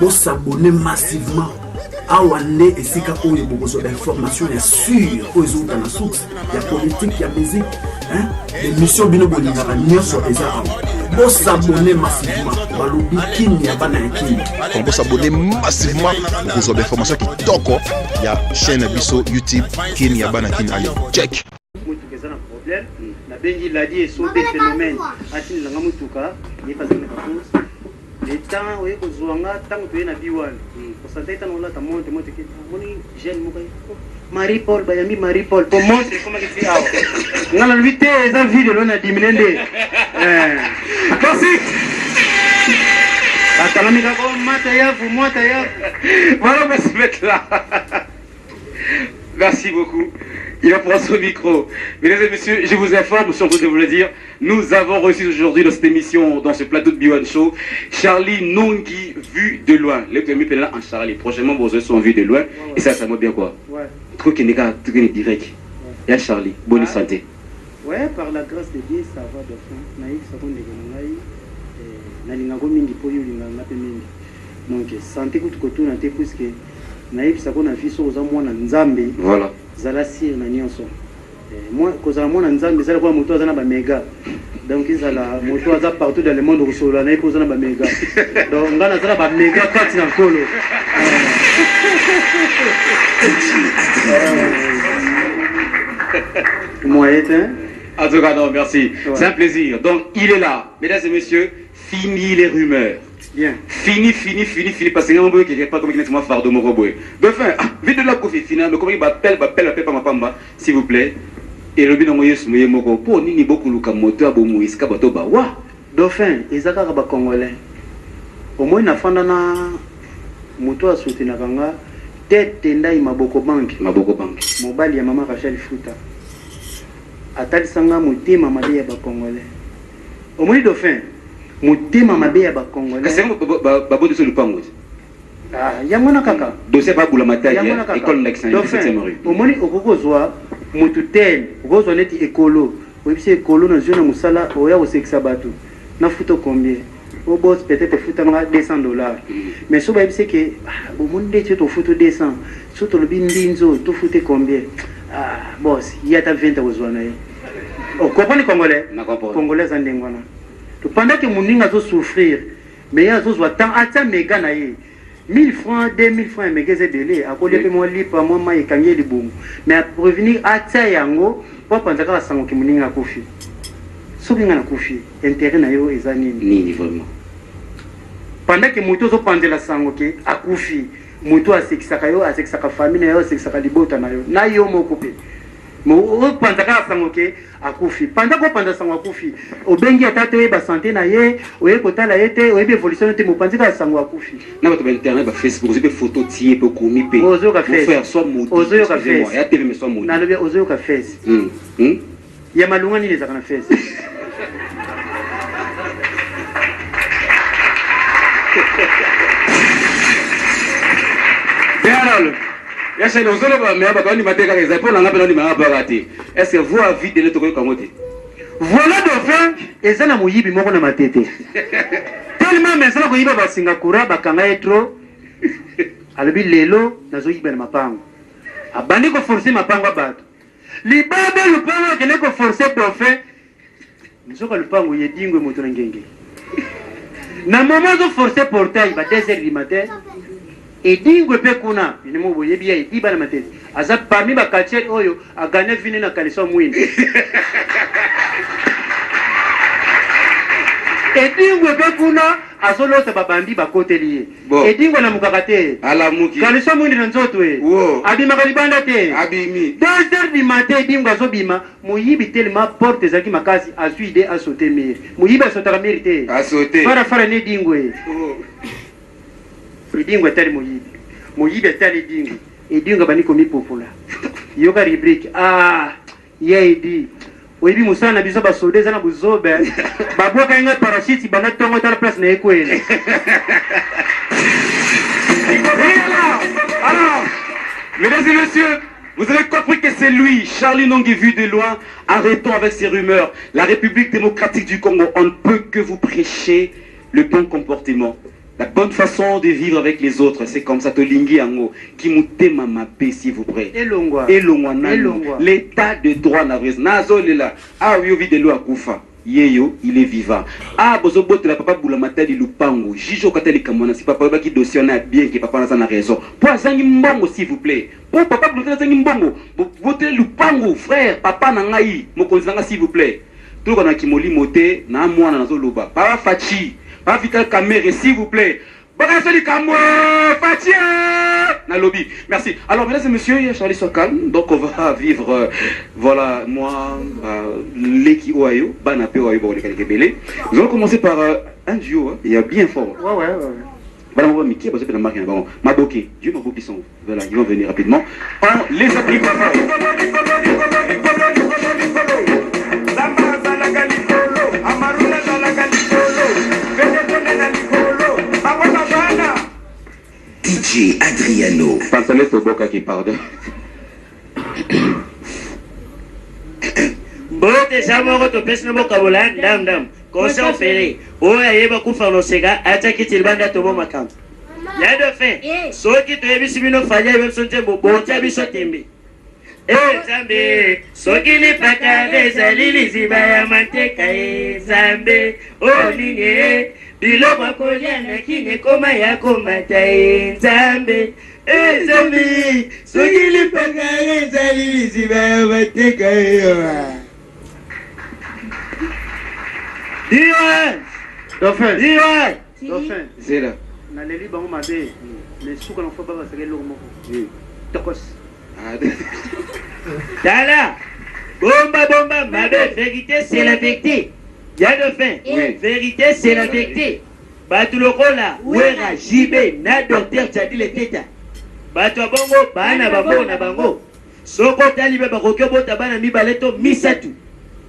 vous s'abonnez massivement. Awane et Sika Oye Bogoso d'informations est sûre aux autres dans la source. Il y a politique, il y a musique. Les missions Bino Bolingara, Nyon sur les armes. Vous s'abonnez massivement. Balobi Kin Yabana Kin. Vous s'abonnez massivement aux informations qui toquent. Il y a chaîne Bisso YouTube Kin Yabana Kin. Allez, check. La Benji l'a dit, sur des phénomènes. A-t-il la Gamoutuka, il est pas dans la course. Les temps, oui, aux Zouanga, tant que tu es na Biwan. Pour ça, tu es dans la monte, monte, jeune Marie-Paul, Bayami Marie-Paul, pour montrer comment il fait. On a l'invité, les envies de l'on a diminué. Merci. Attends, mais comment Mataya, vous, Mataya. Voilà, on va se mettre là. Merci beaucoup. Il va prendre son micro. Mesdames et messieurs, je vous informe, si on peut vous le dire, nous avons reçu aujourd'hui dans cette émission, dans ce plateau de B1 Show, Charlie Nongi, vu de loin. Les premiers là en Charlie. Prochainement, vos yeux sont vus de loin. Et ça m'a bien quoi. Ouais. Trop qu'il n'est pas direct. Il y a Charlie. Bonne santé. Ouais, par la grâce de Dieu, ça va de fond. Naïf, ça va de Gangaï. Nalingago mingi poyo linganga mingi. Donc, santé tout côté, on a été plus que naïf, ça va fait aux amours en Nzambe. Voilà. Zalasi na nyonso moi kozala mwana nzambe ezala kwa moto azana ba méga donc ezala moto aza partout dans le monde rusolo na kozana ba méga donc ngana azala ba méga kati na kolo moi éteint en tout cas non merci ouais. C'est un plaisir donc il est là mesdames et messieurs fini les rumeurs. Bien. Fini, parce que y a un boy qui n'est pas comme il est fardeau mon robot. De fin, vite de la coffee final, mais comment il m'appelle pas ma pamba, s'il vous plaît. Et le bin envoyé ce moyen moko, pour ni beaucoup le camoteur, bon Moïse Kabato ba wa. Dauphin, Isaka ba congolais. Au moins na fandana moto a sauté na kanga, tête ndai maboko bank. Maboko bank. Mobali ya mama Rachel Fruta. Atali sanga mutima mabé ya ba congolais. Au moins Dauphin. Mutima mabe ya ba congolais. Kasi babo de ce lupango. Ah, yamona kaka. Dossier ba bula mataille école d'excellence 7e rue. Omoni okokozwa mututel, okozwa neti ekolo. Oyebisi ekolo na zona musala oya osekisa bato. Na futo combien? Au boss peut-être futanga $200. Mais so ba yebisi ke omoni neti to futo 200. So to lobi ndinzo to fute combien? Ah, boss, yata 20 ozwa na ye. Oh, comprenez congolais? Congolais andengwana. Pendant que mon ninga zo souffrir, mais il y a zo tant ata méga na ye 1000 francs 2000 francs méga c'est délai à côté de moi lipa moi ma ekangé li bon mais pour revenir ata yango pour penser ka sango ki moninga kofi so binga na kofi intérêt na yo ezani nini vraiment pendant que moto zo pendela sango ki akufi moto asekisaka yo asekisaka famille na yo asekisaka libota na yo moko pe mo penser ka sango ki akufi pendant ko pendant sango akufi obengi atate ba santé na ye oye kotala yete oye évolution te mo penser ka sango akufi na ba internet ba Facebook ozo be photo tie pe komi pe ozo ka faire soit mot ozo ka face ya tv mais soit mot na lobe ozo ka face ya malunga ni les akana face bien est-ce que vous avez de l'autre côté? Voilà Dauphin, et ça n'a mouillé moko na matete. Tellement mais ça ko yiba ba Singapore ba kanga etro. Alobi lelo nazo yiba na mapango. Abandi ko forcer mapango bato. Libabe lupango kene ko forcer Dauphin. Nzoka lupango yedingwe moto na ngenge. Na moment zo forcer portail ba 2h du matin. Et dingwe pe kuna ni mo boye biya iba na matete aza parmi ba quartier oyo agane vini na kaliso mwini et dingwe pe kuna azolo se babandi ba kotelier et dingwe na mukakate ala muki kaliso mwini na nzoto e abima kalibanda te abimi 2h du matin dingwe azobima muyibi tellement porte zaki makasi asuide a sauter mir muyibi asotaka mir te a sauter fara ne dingwe idingo tali moyibi tali dingo idingo bani komi popola yoka rubrique yedi oyibi musana biso ba soldats na buzobe baboka inga parachute bana tongo tala place na ekwele alors mesdames et messieurs, vous avez compris que c'est lui, Charlie Nongi vu de loin. Arrêtons avec ces rumeurs. La République démocratique du Congo, on ne peut que vous prêcher le bon comportement. La bonne façon de vivre avec les autres, c'est comme ça. Tolingi Ango, qui m'a mapé, s'il vous plaît. Elongwa. L'état de droit n'a pas. Nazo là. Ah oui, vit de l'eau à Koufa. Yeyo, il est vivant. Ah, bozo bote la papa boulamata di lupango. Jijo katali kamona. Si papa qui dossier bien, que papa n'a raison. Pour zangi mbongo, s'il vous plaît. Pour papa boulamata zangi mbongo. Vote lupango, frère. Papa nangai. Mokonzanga, s'il vous plaît. Tout le monde qui m'a moté, na moi na nazo loba. Papa Fachi. Pas Vital Kamere, s'il vous plaît. Bakasoli Kamwe, Fatia, na lobby. Merci. Alors, mesdames et messieurs, il y a Charlie Sokan. Donc, on va vivre, voilà, moi, Leki Oayo, Banapé Oayo, Belé. Nous allons commencer par un duo, hein. Il y a bien fort. Ouais. Voilà, on va Mickey, parce que la marque est bon. Maboké, Dieu Maboké sont. Voilà, ils vont venir rapidement. On les applique. DJ Adriano. Pantalette au boca qui parle. Bote samoro to pesno boka bola dam kosa fere o ayeba ku fa no sega ataki tilbanda to makam ya do fe so ki to ebi simino fanya ebe so tembo bota bi so tembe zambe so ki ni pakare zalili ziba ya manteka zambe o ninye bilo makolia na kine koma ya komata zambe zambe so ki ni pakare zalili ziba ya manteka Dauphin. C'est là. Na leli bango mabe. Les souka na foba ba sake lo moko. Tokos. Dala. Bomba, mabe, vérité c'est la vérité. Y'a de fin. Oui. Vérité c'est la vérité. Batu lokola, wera, jibe, na docteur tadi le teta. Batu abongo, bana babo na bango. Soko talibe bakoke bota bana mibaleto misatu.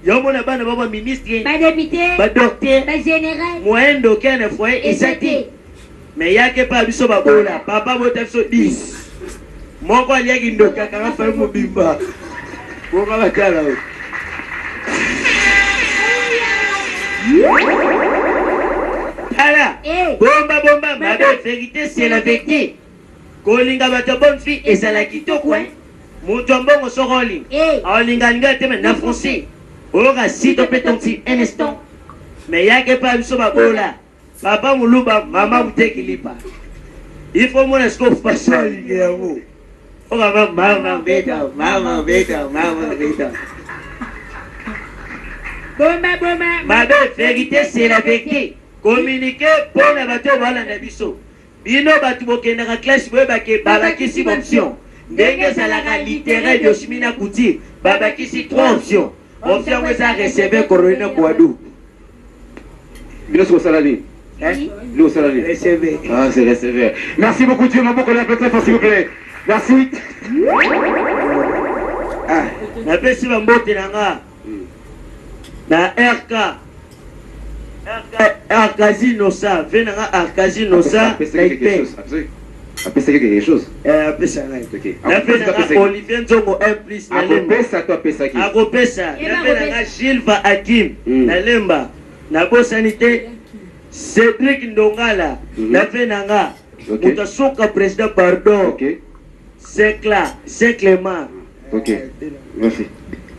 Yomona bana baba ministre, Pas député, ba docteur, pas général, moyen d'aucun foyer et sati. Mais yake pa biso babola, papa bota biso 10. Moko aliaki ndoka kanga fa mobimba. Bonga bakala. Ala, bomba, ma belle vérité c'est la vérité. Kolinga bato bonne fille et ça la kitoko hein. Mutombongo soroli. Olinga linga teme na français. Ora si to petonti un instant. Mais yake pa biso babola. Papa muluba, mama muteki lipa. Il faut mon esco fashion yamo. Ora mama beta. bomba, Ma belle vérité c'est la vérité. Communiquer pour la bateau voilà na biso. Bino batu bokenda ka classe boye bake babakisi option. Ndenge salaka littéraire de Chimina Kuti, babakisi 3 options. Option que ça recevoir Corona Kouadou. Bino sur salari. Bino salari. Recevoir. Ah, c'est recevoir. Merci beaucoup, Dieu m'a beaucoup très fort, s'il vous plaît. Merci. Ah, na pesi bambote nanga. Na RK Arkazinosa, venanga Arkazinosa, Appelle quelque chose. Appesa ngai. Ok. Na venanga Olivier Nzongo 1+ na lemba. Appelle toi, appelle qui. Agopesa, na venanga Gilva Hakim na lemba. Na bosanité Cédric Ndongala, na venanga. Mutasoka président pardon. Ok. C'est Clément. Ok. Merci.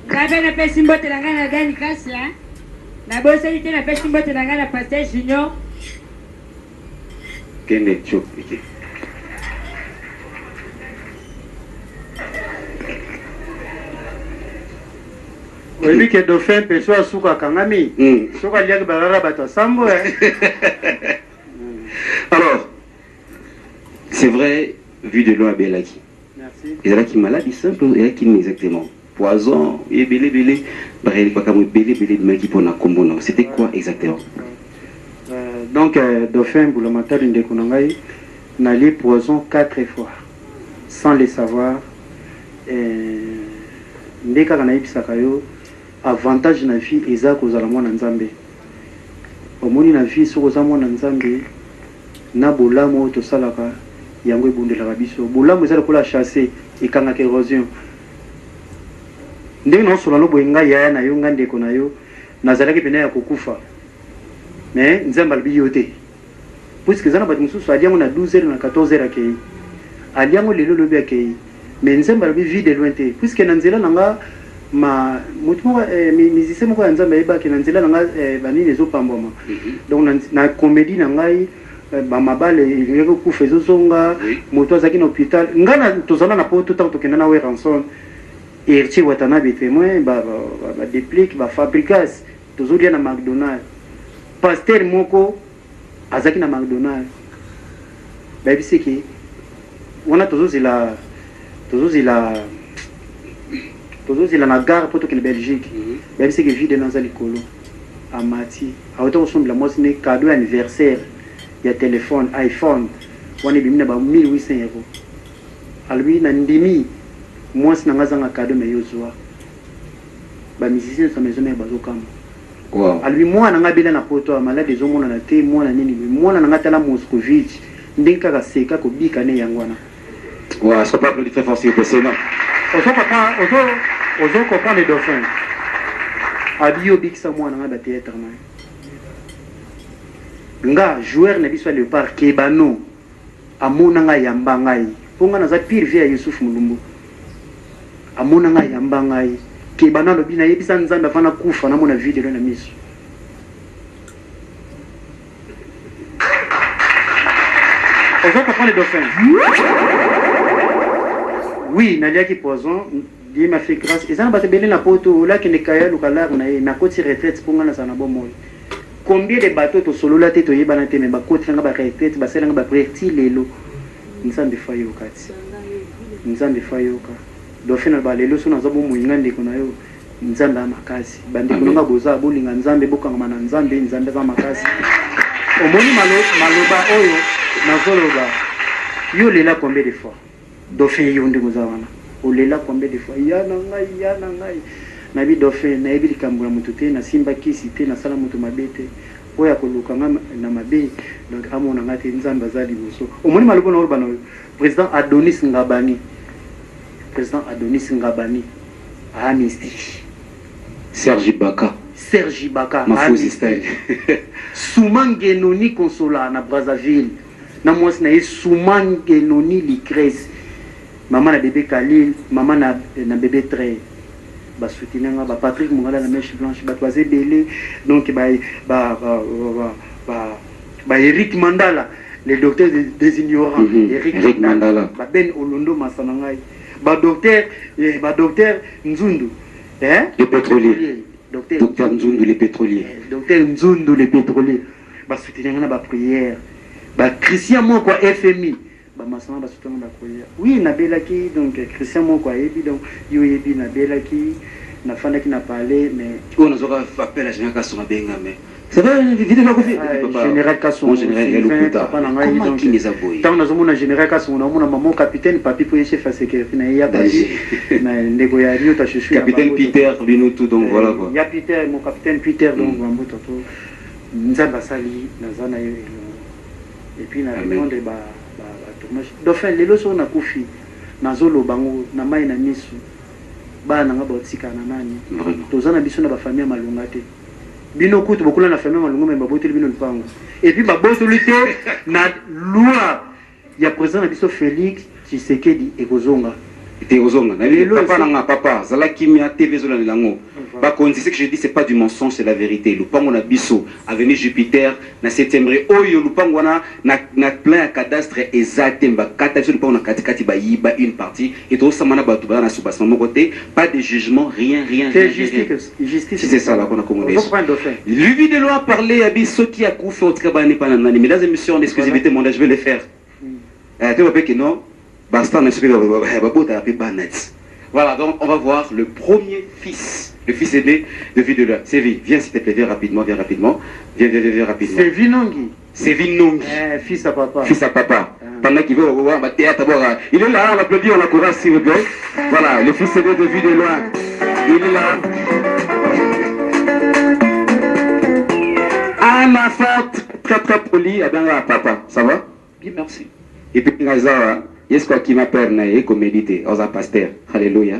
Kabe na pesi mbote na ngana gani kasla. Na bosalité na pesi mbote na ngana Pasteur Junior. Kende Chou. Ok. Oui, que Dauphin peso asuka kangami. Soka liaki barara bato sambo Alors, c'est vrai, vu de loin Belaki. Merci. Et là qui maladie simple et qui exactement poison et belé c'était quoi exactement? Donc Dauphin Boulamata Lindekunangai n'a lié poison 4 fois sans le savoir. Ndeka kana ibisaka yo avantage na vie eza kozala mwana nzambe. Omoni na vie soko za mwana nzambe na bolamo to salaka yango ebundelaka biso. Bolamo eza lokola chasser ekangaka érosion. Ndenge na osola lobo enga yaya na yo nga ndeko na yo nazalaki pena ya kokufa. Mais nzambe albi yo te. puisque zana bato mosusu aliango na 12h na 14h akei aliango lelo lobi akei mais nzambe alobi vie de loin te puisque na nzela nanga motu moko musicien moko ya nzambe ayebaki na nzela nanga banini ezopambwama donc na comédie na ngai bamabale elingaki okufa ezozonga moto azalaki na hôpital ngai tozala na po totango tokenda na we ranson héritier watana betémoin badéplique bafabricas tozolia na macdonald paster moko azalaki na macdonald bayebisiki wana tozozela na gare mpo tokende belgique bayebisiki vide naza likolo amati awuta kosombela mwasi ne cadeau ya anniversaire ya telefone iphone wana ebimi na ba 1800 euro alobi na ndimi mwasi na nga azanga cadeau me yozwa bamusicien sa maison na ye bazokamba alobi mwana nga abela na poto ya malade ezomonana te mwana nini mwana na nga tala moscovitch ndenge kaka seka kobika ne yango wana Ouais, ça peut applaudir très fort s'il vous plaît, c'est là. Ozo comprend les dauphins. Abi obikisa mwana nga bateatre na nga joueur na biso léopard kebano amona nga yamba ngai ponga naza pire vie ya Yusuf Mulumbu amona nga yamba ngai kebano lobi na yebisa nzambe afana kufa na mona video na miso ozo comprend les dauphins. Oui, naliaki poison, Dieu m'a fait grâce. Et ça n'a pas été la poto, là qui n'est qu'à y aller, na côté retraite pour nga na bon moy. Combien de bateaux to solo la tête to yeba na te mais ba côté nga ba retraite ba sela nga ba preti lelo. Nzambe fayo kati. Nzambe fayo ka. Do fina ba lelo so na zabo moyinga ndeko na yo. Nzambe amakasi. Bande kunanga boza bolinga nzambe bokanga na nzambe nzambe za makasi. Omoni maloba oyo na zoloba. Yo lela combien de fois? Dauphin yonde gozawana olela combien de fois yana ngai na bi dauphin na ebi likambula mutu te na simba kisi te na sala mutu mabete oya koluka na mabe donc amona ngate nzamba zali boso omoni malobo na olbana président Adonis Ngabani Amnesty Sergi Baka Mafouzi style Soumangenoni Consola na Brazzaville na mwasi na ye Soumangenoni Licrèze maman na bébé Khalil maman na bébé Trey ba soutenir ba Patrick Mongala na mèche blanche ba toisé belé donc ba Eric Mandala le docteur des ignorants Eric Mandala ba Ben Olondo Masanangai ba docteur Nzundu le pétrolier docteur Nzundu le pétrolier ba soutenir na ba prière ba Christian moko FMI ba masana ba soutenir ba prière oui na belaki donc Christian moko ebi donc yo ebi na belaki na fanda qui n'a parlé mais on nous aura appelé la général Kasson benga mais ça va vidéo na kofi général Kasson comment qui les a boy tant nous on général Kasson on a maman capitaine papi pour chef à sécurité na ya baji na ndeko ya rio ta chuchu capitaine Peter bino tout donc voilà quoi ya Peter mon capitaine Peter donc mambo toto nzamba sali na zana yo et puis na répondre ba tournage dauphin lelo so na kufi na zolo bango na mai na misu bana nga botika na nani tozana biso na ba famille malunga te bino kutu bokula na famille malunga mais baboteli bino lupango et puis baboteli te na loi ya président na biso Félix Tshisekedi ekozonga na papa zala kimia TV zola lango ba konzi ce que je dis c'est pas du mensonge c'est la vérité lupango na biso avenue Jupiter na septembre oyo lupango na plein cadastre exact ba kata biso lupango na katikati ba yiba une partie et to samana ba tuba na subasement mon côté pas de jugement rien justice c'est ça là qu'on a commandé le vide de loi parler à biso qui a couffé au trabani pas nani mesdames et messieurs en exclusivité mon je vais le faire tu vois que non. Voilà, donc on va voir le premier fils, le fils aîné de Videla. Sévi, viens s'il te plaît, viens rapidement. Viens rapidement. Sévi Nongi. Fils à papa. Pendant qu'il veut voir ma théâtre, il est là, on l'applaudit, on l'encourage s'il vous plaît. Voilà, le fils aîné de Videla. Il est là. Anna forte, très poli, à papa. Ça va? Bien, merci. Et puis, Nazara. Est-ce qui m'appelle naïe comme méditer aux pasteur alléluia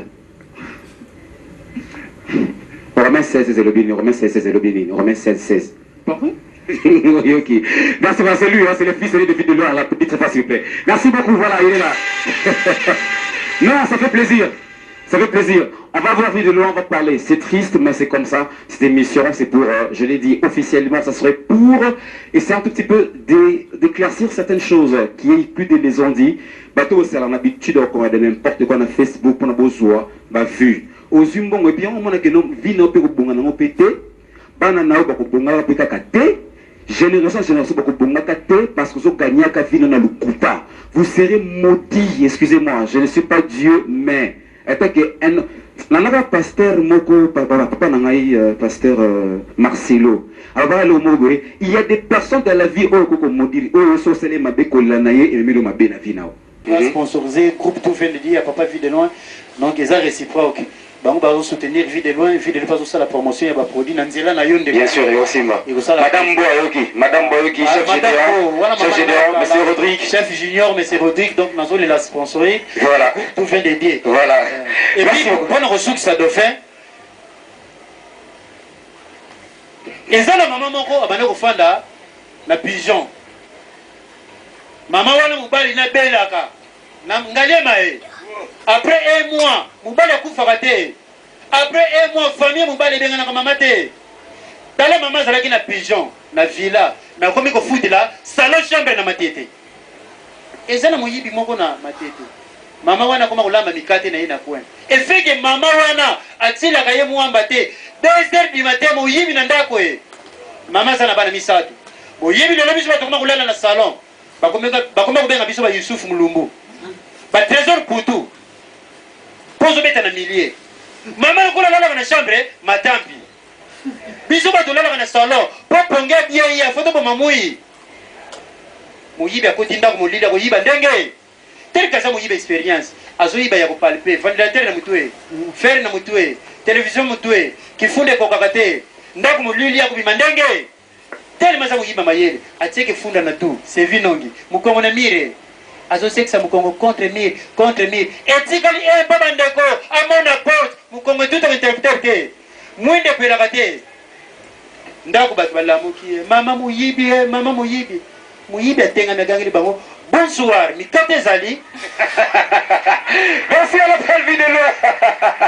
Romains 16 Romains 16 pardon Oui, ok. Merci, c'est lui, hein, c'est le fils de Vie de Loin, la petite fois, s'il vous plaît. Merci beaucoup, voilà, il est là. Non, ça fait plaisir. Ça fait plaisir. On va voir Vie de Loin, on va parler. C'est triste, mais c'est comme ça. Cette émission, c'est pour, je l'ai dit officiellement, ça serait pour essayer un tout petit peu d'éclaircir certaines choses qui est plus de les ont dit. Bateau, c'est l'habitude qu'on a de n'importe quoi, on a Facebook, on a besoin, bah, vu. Aux humains, et puis on a que nos vies n'ont pas de pété. Banana, bakobonga, pété. Génération bakobonga, parce que vous gagnez à vie dans le coupa. Vous serez maudits, excusez-moi, je ne suis pas Dieu, mais. Nanga pasteur moko papa nangai pasteur Marcelo. Alors il y a des personnes dans la vie où maudire où sont celles mabe kolanaye et melo mabe na vie nao. Sponsorisé groupe tout vient de dire papa Vie de Loin, donc ils ont réciproque. Bango bazo soutenir Vie de Loin pas aussi la promotion ya ba produit na nzela na yonde. Bien sûr, et aussi Madame Boyoki, chef général, monsieur Rodrigue, chef junior monsieur Rodrigue, donc nous allons la sponsorer. Voilà. Tout vient de dire. Voilà. Et puis pour nos ressources ça dauphin. Et ça la maman moko abane ko fanda na pigeon. Maman wana mobali na belaka. Na ngalema e. Après un mois, Moubale a coupé. Après un mois, famille Moubale est bien dans maman. Dans la maman, elle a une pigeon, na villa, na comme il faut là, salon chambre na matete. Et ça, na moyibi moko na matete. Maman wana comme on l'a mamikate na ina coin. Et fait que maman wana a-t-il la gaye mouambate. 2h du matin, moyibi na ndako e. Maman ça na bana misatu. Moyibi le lobi je vais tourner dans le salon. Bakoma kubenga biso ba Yusuf Mulumbu. Ba trésor pour tout. Pose mettre na millier. Maman ko la na chambre, matampi. Biso ba dolala na salon, pour ponga bien ya photo ba mamui. Moyibi akotinda ko molida ko yiba ndenge. Tel que ça moyibi expérience. Azoyiba ya ko palper, ventilateur na mutwe, fer na mutwe, télévision mutwe, kifunde ko kakate. Ndako molili ya ko bimandenge. Tel maza moyiba mayele, ateke funda na tout, c'est vinongi. Mukongo na mire. Azosekisa Mukongo contre mire. Et tikali baba ndeko amona porte Mukongo tout en interpréter. Mwinde kwela kate. Ndako batu balamuki mama muyibi Muyibi atenga megangeli bango. Bonsoir, mikate zali. Merci à la belle Vie de Loin.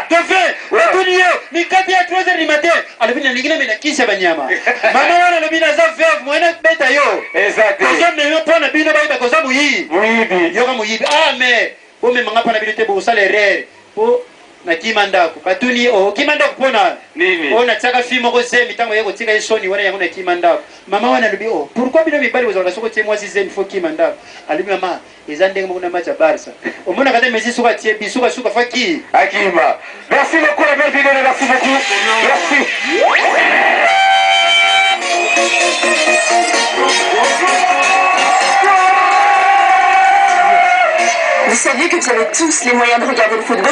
Que fait? Retournier, mikate à 3h du matin. Alors bina ningina mena kisha banyama. Mama wana lo bina za veuve mwana beta yo. Exact. Koza me yo pona bina ba koza muyi. Muyibi. Yoka muyibi. Ah mais bo me manga pana bilite bo sala erreur. Po na kimandako. Batuni o kimandako pona. Nini? O na tsaka fimo ko se mitango yeko tika isoni wana yango na kimandako. Mama wana lobi o. Pourquoi bino mibali bo zanga soko tie moi sizen fo kimandako. Alibi mama ezandenge mo na match ya Barça. O mona kata mezi suka tie bisuka suka faki. Akima. Merci beaucoup la belle Vie de Loin, merci beaucoup. Merci. Vous saviez que vous avez tous les moyens de regarder le football?